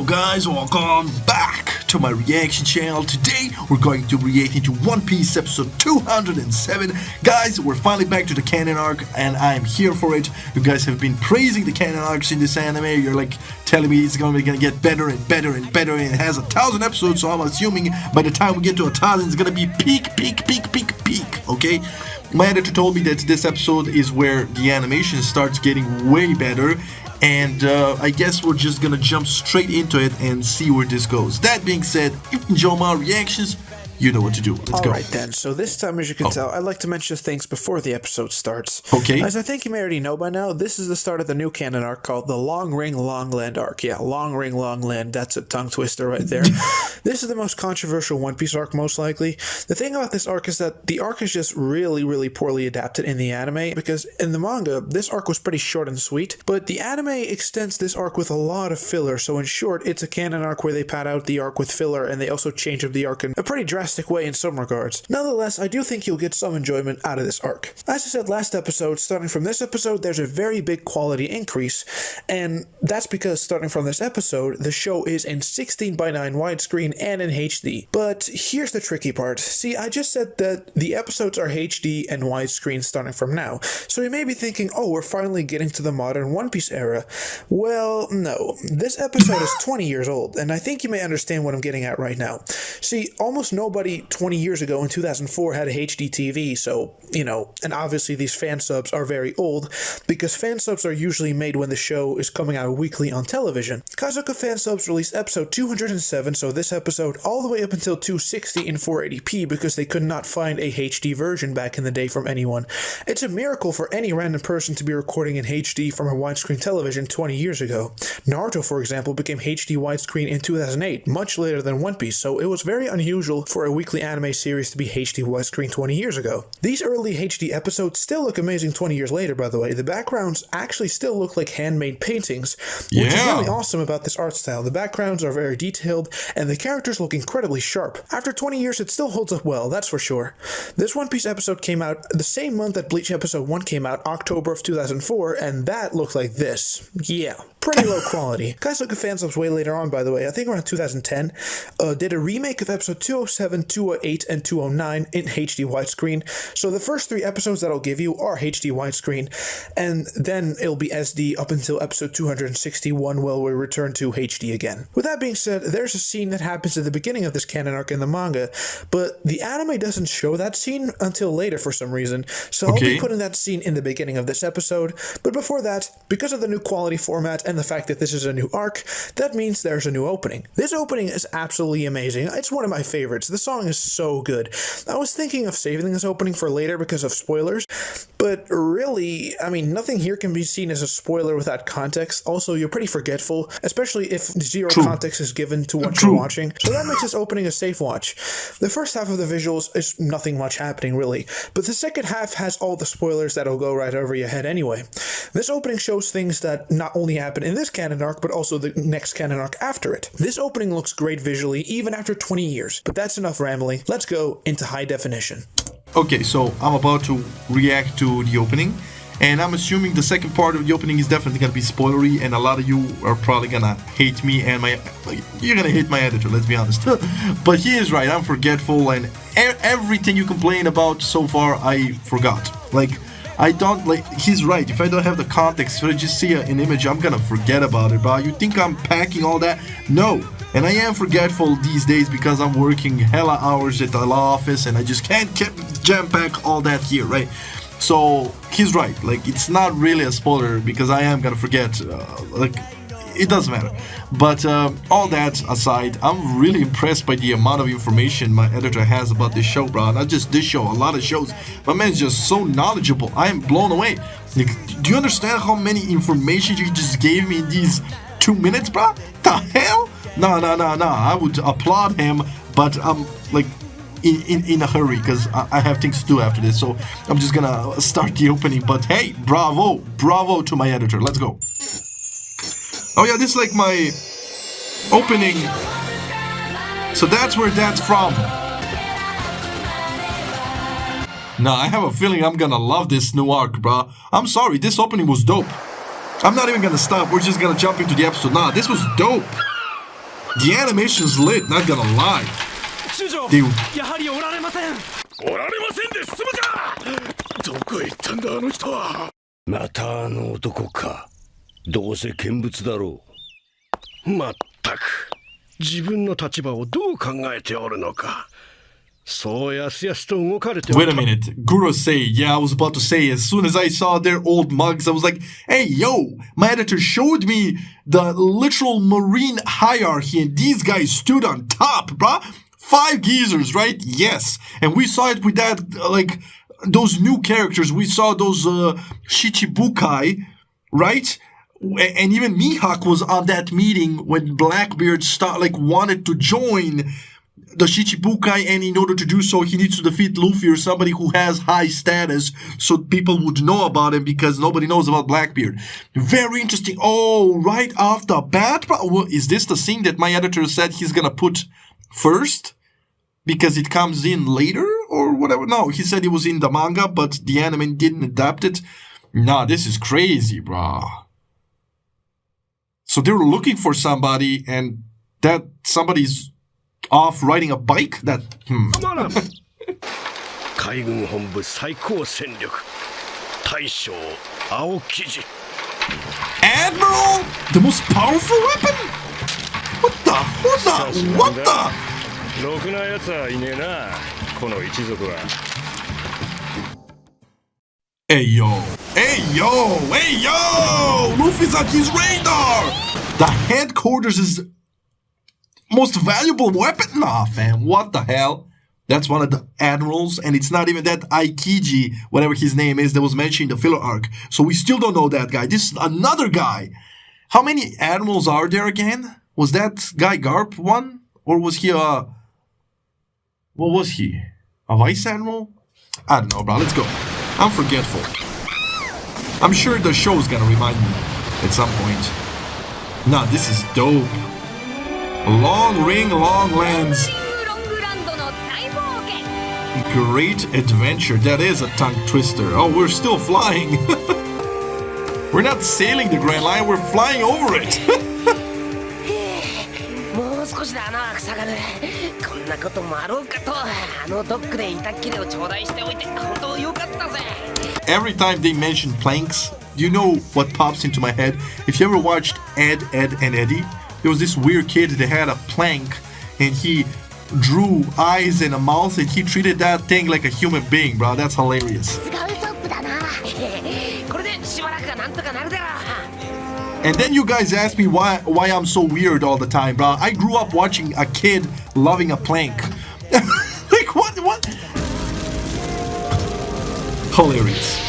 Hello guys, welcome back to my reaction channel. Today we're going to react into One Piece episode 207. Guys, we're finally back to the canon arc and I'm here for it. You guys have been praising the canon arcs in this anime. You're like telling me it's gonna get better and better and better, and it has 1,000 episodes, so I'm assuming by the time we get to 1,000 it's gonna be peak, okay? My editor told me that this episode is where the animation starts getting way better, and I guess we're just gonna jump straight into it and see where this goes. That being said, if you enjoy my reactions, you know what to do. Let's go. Alright then, so this time, as you can tell, I'd like to mention things before the episode starts. Okay. As I think you may already know by now, this is the start of the new canon arc called the Long Ring Long Land arc. Yeah, Long Ring Long Land, that's a tongue twister right there. This is the most controversial One Piece arc, most likely. The thing about this arc is that the arc is just really poorly adapted in the anime, because in the manga, this arc was pretty short and sweet, but the anime extends this arc with a lot of filler, so in short, it's a canon arc where they pad out the arc with filler, and they also change up the arc in a pretty drastic way in some regards. Nonetheless, I do think you'll get some enjoyment out of this arc. As I said last episode, starting from this episode, there's a very big quality increase, and that's because starting from this episode, the show is in 16:9 widescreen and in HD. But here's the tricky part. See, I just said that the episodes are HD and widescreen starting from now, so you may be thinking, oh, we're finally getting to the modern One Piece era. Well, no. This episode is 20 years old, and I think you may understand what I'm getting at right now. See, almost nobody 20 years ago in 2004 had a HD TV, so, you know, and obviously these fan subs are very old, because fan subs are usually made when the show is coming out weekly on television. Kazoka fan subs released episode 207, so this episode, all the way up until 260 in 480p, because they could not find a HD version back in the day from anyone. It's a miracle for any random person to be recording in HD from a widescreen television 20 years ago. Naruto, for example, became HD widescreen in 2008, much later than One Piece, so it was very unusual for a weekly anime series to be HD widescreen 20 years ago. These early HD episodes still look amazing 20 years later, by the way. The backgrounds actually still look like handmade paintings, which is really awesome about this art style. The backgrounds are very detailed, and the characters look incredibly sharp. After 20 years, it still holds up well, that's for sure. This One Piece episode came out the same month that Bleach episode 1 came out, October of 2004, and that looked like this. Yeah, pretty low quality. Kaisuka fan subs way later on, by the way, I think around 2010, did a remake of episode 207, 208, and 209 in HD widescreen. So the first 3 episodes that I'll give you are HD widescreen, and then it'll be SD up until episode 261 where we return to HD again. With that being said, there's a scene that happens at the beginning of this canon arc in the manga, but the anime doesn't show that scene until later for some reason, so I'll be putting that scene in the beginning of this episode. But before that, because of the new quality format and the fact that this is a new arc, that means there's a new opening. This opening is absolutely amazing. It's one of my favorites. The song is so good. I was thinking of saving this opening for later because of spoilers, but really, I mean, nothing here can be seen as a spoiler without context. Also, you're pretty forgetful, especially if zero context is given to what you're watching, so that makes this opening a safe watch. The first half of the visuals is nothing much happening, really, but the second half has all the spoilers that'll go right over your head anyway. This opening shows things that not only happen in this canon arc, but also the next canon arc after it. This opening looks great visually, even after 20 years, but that's enough rambling. Let's go into high definition. Okay, so I'm about to react to the opening, and I'm assuming the second part of the opening is definitely gonna be spoilery, and a lot of you are probably gonna hate me and you're gonna hate my editor, let's be honest. But he is right, I'm forgetful, and everything you complain about so far, I forgot. Like, I don't, like, he's right. If I don't have the context, if I just see an image, I'm gonna forget about it, bro. You think I'm packing all that? No. And I am forgetful these days because I'm working hella hours at the law office and I just can't jam pack all that here, right? So he's right. Like, it's not really a spoiler because I am gonna forget. Like, it doesn't matter. But all that aside, I'm really impressed by the amount of information my editor has about this show, bro. Not just this show, a lot of shows. My man's just so knowledgeable. I am blown away. Like, do you understand how many information you just gave me in these 2 minutes, bro? The hell? No. I would applaud him, but I'm like in a hurry because I have things to do after this. So I'm just gonna start the opening. But hey, bravo to my editor. Let's go. Oh yeah, this is like my opening. So that's where that's from. Now I have a feeling I'm gonna love this new arc, bro. I'm sorry, this opening was dope. I'm not even gonna stop. We're just gonna jump into the episode. Nah, this was dope. The animation's lit, not gonna lie. They... やはりおられません。おられませんで済むか。どこへ行ったんだあの人は。またあの男か。どうせ見物だろう。まったく自分の立場をどう考えておるのか。そうやすやすと動かれて。Wait a minute, Guru say, yeah, I was about to say, as soon as I saw their old mugs, I was like, hey, yo, my editor showed me the literal marine hierarchy, and these guys stood on top, bruh. 5 geezers, right? Yes. And we saw it with that, like, those new characters. We saw those Shichibukai, right? And even Mihawk was on that meeting when Blackbeard wanted to join the Shichibukai, and in order to do so, he needs to defeat Luffy or somebody who has high status so people would know about him, because nobody knows about Blackbeard. Very interesting. Oh, right off the bat? Is this the scene that my editor said he's gonna put first? Because it comes in later? Or whatever? No, he said it was in the manga, but the anime didn't adapt it. Nah, this is crazy, brah. So they were looking for somebody, and that somebody's off riding a bike? That, 海軍本部最高戦力大将青生地 Admiral? The most powerful weapon? What the? ろくなやつはいねえなこの一族は Hey yo! Luffy's on his radar! The headquarters is most valuable weapon? Nah, fam, what the hell? That's one of the admirals, and it's not even that Aokiji, whatever his name is, that was mentioned in the filler arc. So we still don't know that guy. This is another guy. How many admirals are there again? Was that guy Garp one? Or was he a... What was he? A vice admiral? I don't know, bro. Let's go. I'm forgetful. I'm sure the show's gonna remind me at some point. Nah, this is dope. Long ring, long lands. Great adventure. That is a tongue twister. Oh, we're still flying. We're not sailing the Grand Line, we're flying over it. Every time they mention planks, do you know what pops into my head? If you ever watched Ed, Edd and Eddy, there was this weird kid that had a plank, and he drew eyes and a mouth, and he treated that thing like a human being, bro. That's hilarious. And then you guys ask me why I'm so weird all the time, bro. I grew up watching a kid loving a plank. Like, what? Hilarious.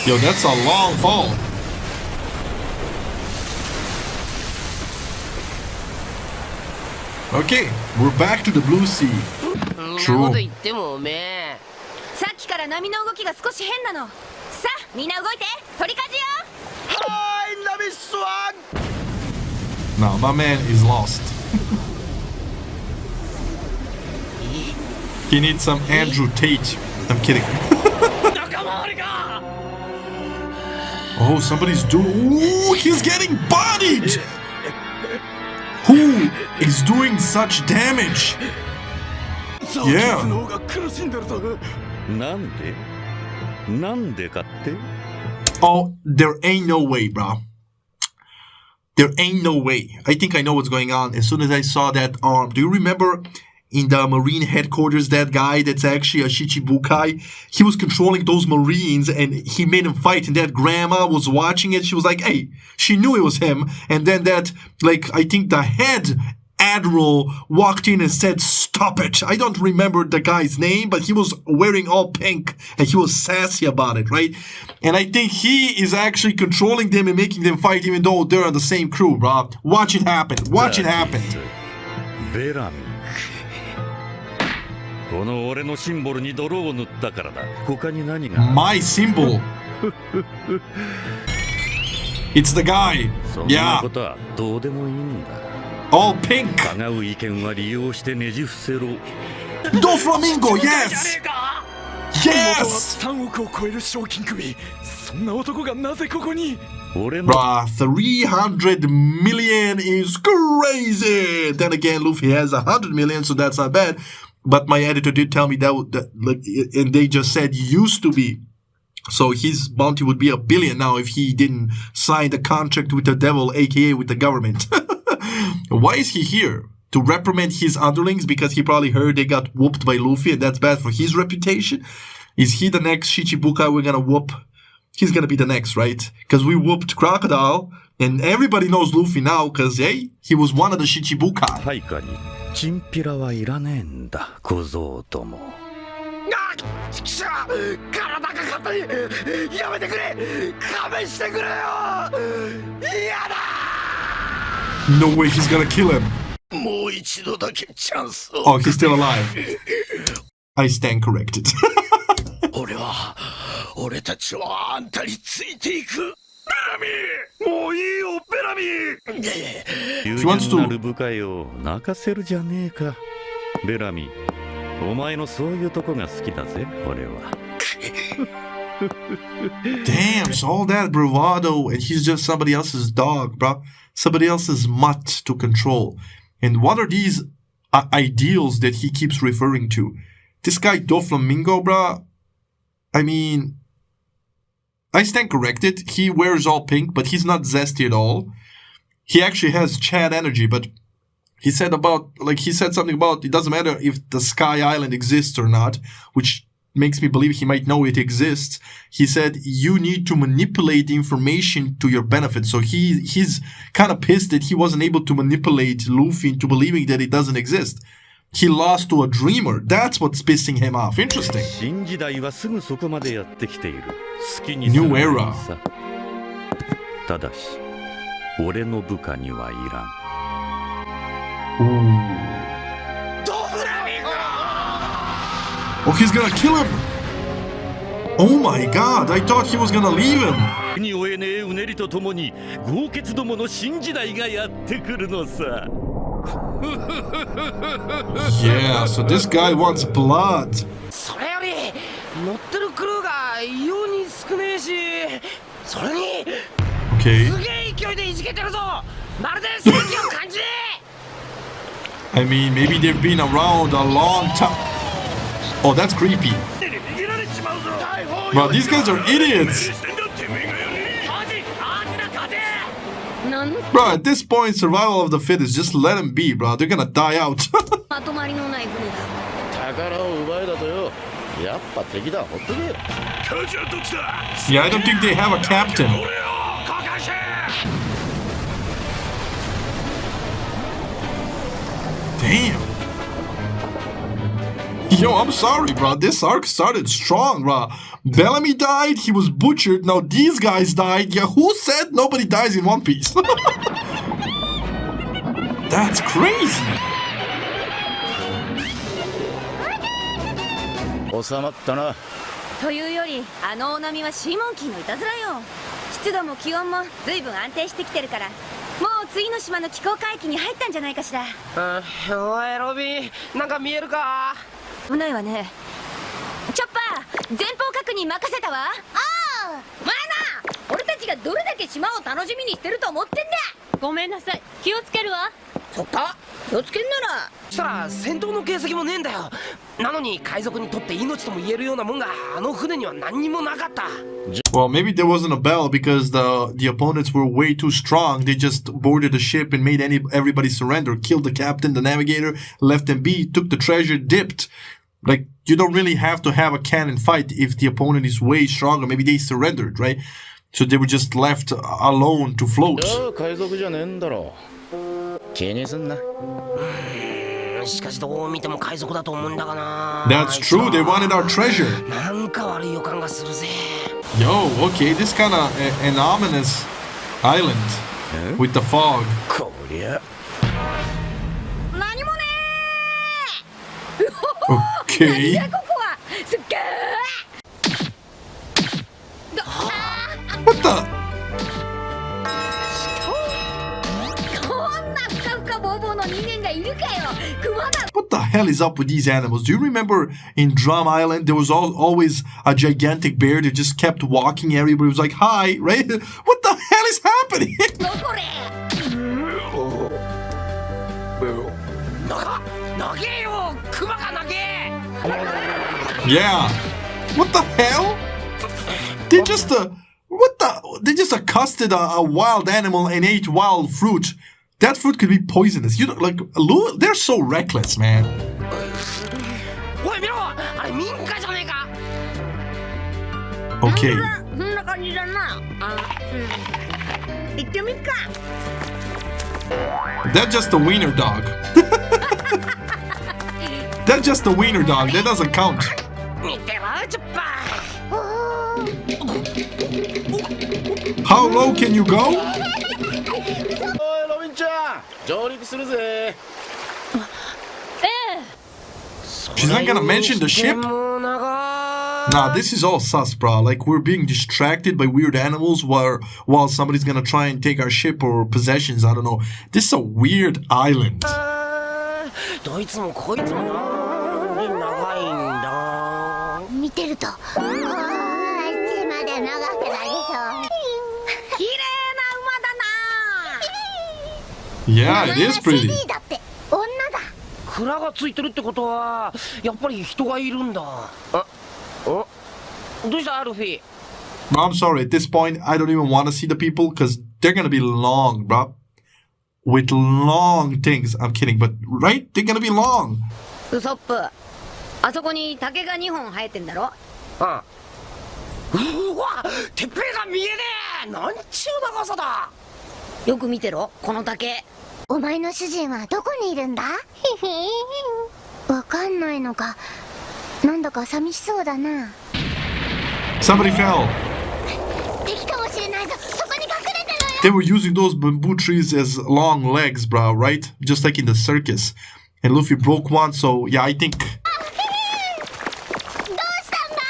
Yo, that's a long fall. Okay, we're back to the blue sea. True. さっきから波の動きが少し変なの。さあ、みんな動いて、鳥かじよ。No, my man is lost. He needs some Andrew Tate. I'm kidding. Oh, somebody's doing... Ooh, he's getting bodied! Who is doing such damage? Yeah. Oh, there ain't no way, bro. There ain't no way. I think I know what's going on. As soon as I saw that arm, do you remember in the Marine headquarters, that guy that's actually a Shichibukai? He was controlling those Marines and he made him fight, and that grandma was watching it. She was like, hey, she knew it was him. And then that, like, I think the head admiral walked in and said, stop it. I don't remember the guy's name, but he was wearing all pink and he was sassy about it, right? And I think he is actually controlling them and making them fight even though they're on the same crew, bro. Watch it happen. Watch it happen. Bellamy. My symbol. It's the guy. Yeah. All pink. Doflamingo, yes! Yes! 3億を超える賞金首。そんな男がなぜここに？ Bruh, 300 million is crazy! Then again, Luffy has 100 million, so that's not bad. But my editor did tell me that like, and they just said used to be. So his bounty would be 1 billion now if he didn't sign the contract with the devil, aka with the government. Why is he here? To reprimand his underlings because he probably heard they got whooped by Luffy and that's bad for his reputation? Is he the next Shichibukai we're gonna whoop? He's gonna be the next, right? Because we whooped Crocodile, and everybody knows Luffy now, because, hey, he was one of the Shichibukai. 配下にチンピラはいらねえんだ、小僧ども。あっ、ちくしょう、体が硬い。やめてくれ、勘弁してくれよ。嫌だ。No way he's gonna kill him. もう一度だけチャンスを。Oh, he's still alive. I stand corrected. 俺たちはあんたについていく。ベラミー、もういいよ、ベラミー。友人なる部下よ、泣かせるじゃねえか。ベラミー、お前のそういうとこが好きだぜ、俺は。Damn, so all that bravado, and he's just somebody else's dog, bro. Somebody else's mutt to control. And what are these ideals that he keeps referring to? This guy Doflamingo, bro. I mean, I stand corrected. He wears all pink, but he's not zesty at all. He actually has Chad energy, but he said something about it doesn't matter if the Sky Island exists or not, which makes me believe he might know it exists. He said you need to manipulate the information to your benefit. So he's kind of pissed that he wasn't able to manipulate Luffy into believing that it doesn't exist. He lost to a dreamer. That's what's pissing him off. Interesting. New era. ただし、俺の部下にはいらん。Oh, he's gonna kill him! Oh my god, I thought he was gonna leave him! に負えねえうねりとともに、豪傑どもの新時代がやってくるのさ。Yeah, so this guy wants blood. それより乗ってるクルーが異様に少ねえし、それに Okay. すげえ勢いでいじけてるぞ。まるで正義を感じねえ。 I mean, maybe they've been around a long time. Oh, that's creepy. Bro, these guys are idiots. Bro, at this point, survival of the fittest. Just let them be, bro. They're gonna die out. まとまりのない船だ。宝を奪えだとよ。やっぱ敵だ、ほっとけよ。 Yeah, I don't think they have a captain. Damn. Yo, I'm sorry, bro. This arc started strong, bro. Bellamy died, he was butchered, now these guys died. Yeah, who said nobody dies in One Piece? That's crazy. 収まったな。というより、あの大波はシーモンキーのいたずらよ。湿度も気温も随分安定してきてるから、もう次の島の気候海域に入ったんじゃないかしら。おいロビー、なんか見えるか？危ないわね。チョッパー、前方確認任せたわ。ああ、まあな、俺たちがどれだけ島を楽しみにしてると思ってんだ。ごめんなさい、気をつけるわ。そっか、気をつけんなら。したら戦闘の形跡もねえんだよ。なのに海賊にとって命とも言えるようなもんがあの船には何にもなかった。 Well, maybe there wasn't a bell because the opponents were way too strong. They just boarded the ship and made everybody surrender, killed the captain, the navigator, left them be, took the treasure, dipped. Like, you don't really have to have a cannon fight if the opponent is way stronger. Maybe they surrendered, right? So they were just left alone to float. 海賊じゃねえんだろ。気にすんな。しかしどう見ても海賊だと思うんだがな。 That's true, they wanted our treasure. なんか悪い予感がするぜ。 Yo, okay, this kind of an ominous island with the fog. こりゃ。何もねー。Okay. なんだここは。すっげー。What the? こんなふかふかぼうぼうの人間がいるかよ。熊だ。what the hell is up with these animals? Do you remember in Drum Island, there was always a gigantic bear that just kept walking. Everybody was like, hi, right? What the hell is happening? Yeah. What the hell? They just they just accosted a wild animal and ate wild fruit. That fruit could be poisonous. You know, like they're so reckless, man. Okay. That's just a wiener dog. That's just a wiener dog. That doesn't count. How low can you go? She's not gonna mention the ship? Nah, this is all sus, bro. Like, we're being distracted by weird animals while somebody's gonna try and take our ship or possessions. I don't know. This is a weird island. Yeah, it is pretty. 蔵がついてるってことはやっぱり人がいるんだ。どうしたアルフィー? I'm sorry, at this point, I don't even want to see the people because they're gonna be long, bro. With long things. I'm kidding, but right? They're gonna be long. ウソップ、あそこに竹が2本生えてんだろ。うわ、てっぺんが見えねえ。なんちゅう長さだ。よく見てろ、この竹。お前の主人はどこにいるんだ？わかんないのか。なんだか寂しそうだな。Somebody fell. 敵かもしれないぞ。そこに隠れてろよ。 They were using those bamboo trees as long legs, bro, right? Just like in the circus. And Luffy broke one, so yeah, I think. どうしたんだ？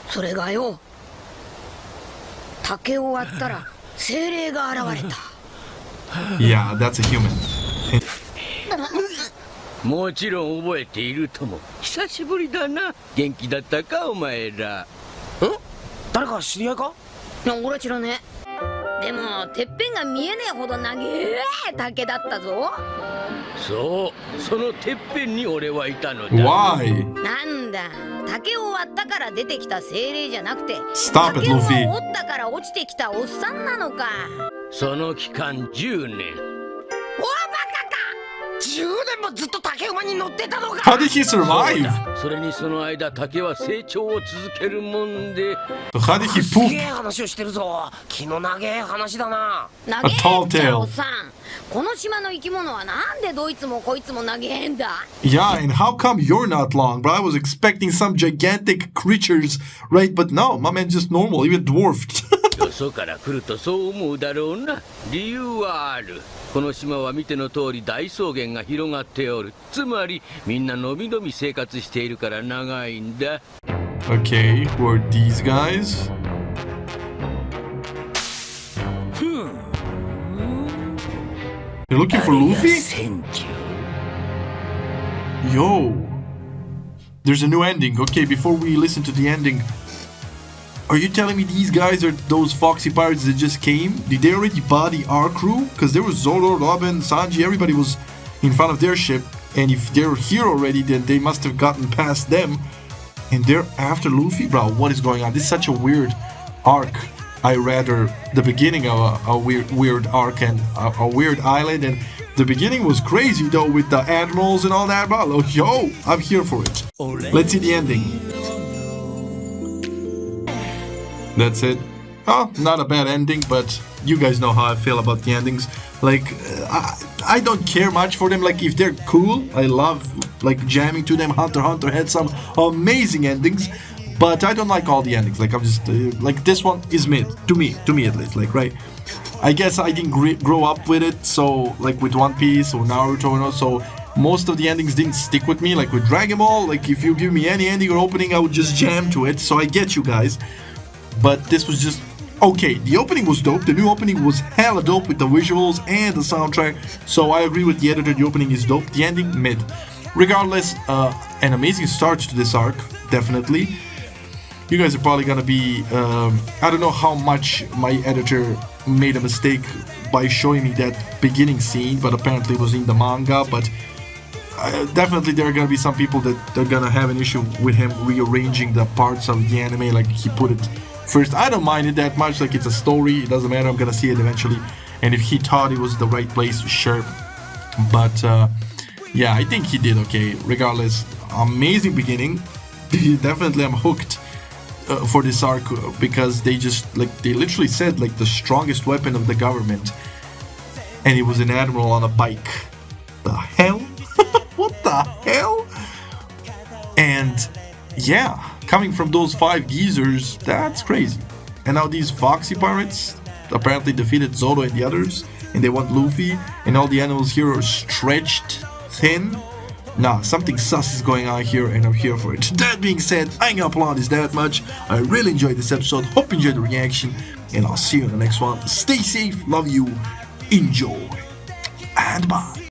それがよ、竹を割ったら精霊が現れた。Yeah, that's a human. もちろん覚えているとも。久しぶりだな。元気だったかお前ら。誰か知り合いか？俺知らねえ。でもてっぺんが見えねえほど長え竹だったぞ。そう、そのてっぺんに俺はいたのだ。Why? なんだ、竹を割ったから出てきた精霊じゃなくて、 Stop it, 竹を Luffy. 折ったから落ちてきたおっさんなのか。その期間10年。おバカか。10年もずっと竹馬に乗ってたのか。 How did he survive? それにその間竹は成長を続けるもんで。 How did he すげ poop? え話をしてるぞ。気の長え話だな。長えっちゃおっさん。この島の生き物はなんでどいつもこいつも長えんだ。 Yeah, and how come you're not long, bro? I was expecting some gigantic creatures, right? But no, my man just normal, even dwarfed. よそから来るとそう思うだろうな。理由はある。この島は見ての通り大草原が広がっておる。つまりみんなのびのび生活しているから長いんだ。 Okay, who are these guys? You're looking for Luffy? 船長。 Yo, there's a new ending. Okay, before we listen to the ending, are you telling me these guys are those Foxy Pirates that just came? Did they already body our crew? Because there was Zoro, Robin, Sanji, everybody was in front of their ship. And if they're here already, then they must have gotten past them. And they're after Luffy? Bro, what is going on? This is such a weird arc. I rather the beginning of a weird arc and a weird island. And the beginning was crazy though with the admirals and all that. Bro, yo, I'm here for it. Let's see the ending. That's it. Oh, not a bad ending, but you guys know how I feel about the endings. Like, I don't care much for them. Like, if they're cool, I love, like, jamming to them. Hunter x Hunter had some amazing endings, but I don't like all the endings. Like, I'm just, like, this one is mid, to me at least, like, right? I guess I didn't grow up with it, so, like, with One Piece or Naruto, you know, so most of the endings didn't stick with me. Like, with Dragon Ball, like, if you give me any ending or opening, I would just jam to it, so I get you guys. But this was just Okay, the opening was dope. The new opening was hella dope with the visuals and the soundtrack. So I agree with the editor, the opening is dope. The ending, mid. Regardless, an amazing start to this arc, definitely. You guys are probably gonna be, I don't know how much my editor made a mistake by showing me that beginning scene, but apparently it was in the manga, but definitely there are gonna be some people that are gonna have an issue with him rearranging the parts of the anime like he put it first. I don't mind it that much, like it's a story, it doesn't matter, I'm gonna see it eventually, and if he thought it was the right place, sure, but yeah, I think he did okay. Regardless, amazing beginning. Definitely I'm hooked for this arc because they literally said like the strongest weapon of the government, and it was an admiral on a bike. The hell? What the hell? And yeah, coming from those 5 geezers, that's crazy. And now these Foxy Pirates apparently defeated Zoro and the others, and they want Luffy, and all the animals here are stretched thin. Nah, something sus is going on here, and I'm here for it. That being said, I ain't gonna applaud this that much. I really enjoyed this episode. Hope you enjoyed the reaction, and I'll see you in the next one. Stay safe, love you, enjoy, and bye.